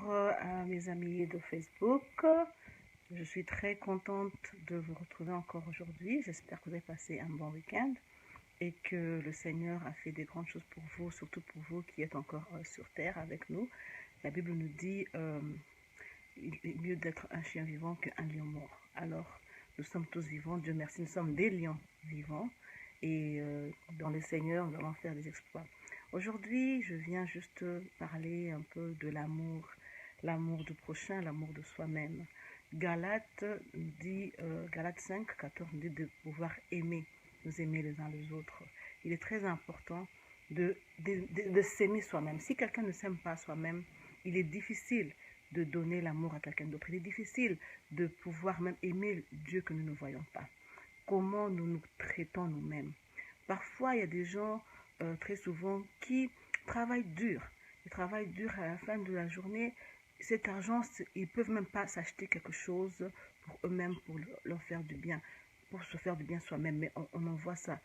À mes amis de Facebook. Je suis très contente de vous retrouver encore aujourd'hui. J'espère que vous avez passé un bon week-end et que le Seigneur a fait des grandes choses pour vous, surtout pour vous qui êtes encore sur terre avec nous. La Bible nous dit il est mieux d'être un chien vivant qu'un lion mort. Alors, nous sommes tous vivants, Dieu merci, nous sommes des lions vivants et dans le Seigneur, nous allons faire des exploits. Aujourd'hui, je viens juste parler un peu de l'amour, l'amour du prochain, l'amour de soi-même. Galates dit, Galates 5, 14 nous dit de pouvoir aimer, nous aimer les uns les autres. Il est très important de s'aimer soi-même. Si quelqu'un ne s'aime pas soi-même, il est difficile de donner l'amour à quelqu'un d'autre. Il est difficile de pouvoir même aimer Dieu que nous ne voyons pas. Comment nous nous traitons nous-mêmes. Parfois, il y a des gens, très souvent, qui travaillent dur. Ils travaillent dur à la fin de la journée. Cet argent, ils ne peuvent même pas s'acheter quelque chose pour eux-mêmes, pour leur faire du bien, pour se faire du bien soi-même. Mais on envoie ça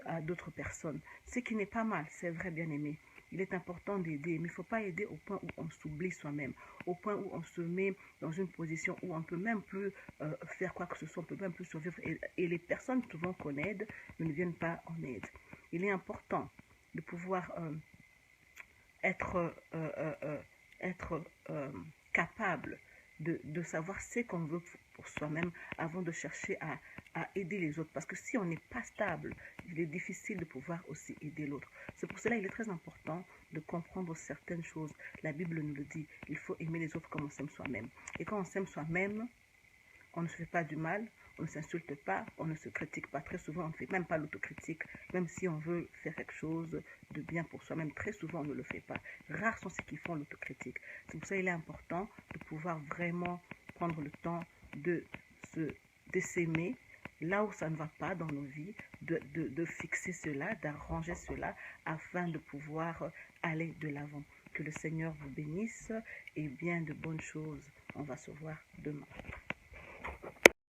à d'autres personnes. Ce qui n'est pas mal, c'est vrai, bien aimé. Il est important d'aider, mais il ne faut pas aider au point où on s'oublie soi-même, au point où on se met dans une position où on ne peut même plus faire quoi que ce soit, on ne peut même plus survivre. Et les personnes souvent qu'on aide ne viennent pas en aide. Il est important de pouvoir être capable de savoir ce qu'on veut pour soi-même avant de chercher à aider les autres. Parce que si on n'est pas stable, il est difficile de pouvoir aussi aider l'autre. C'est pour cela qu'il est très important de comprendre certaines choses. La Bible nous le dit, il faut aimer les autres comme on s'aime soi-même. Et quand on s'aime soi-même, on ne se fait pas du mal, on ne s'insulte pas, on ne se critique pas. Très souvent, on ne fait même pas l'autocritique, même si on veut faire quelque chose de bien pour soi-même. Très souvent, on ne le fait pas. Rares sont ceux qui font l'autocritique. C'est pour ça qu'il est important de pouvoir vraiment prendre le temps de s'aimer là où ça ne va pas dans nos vies, de fixer cela, d'arranger cela afin de pouvoir aller de l'avant. Que le Seigneur vous bénisse et bien de bonnes choses. On va se voir demain.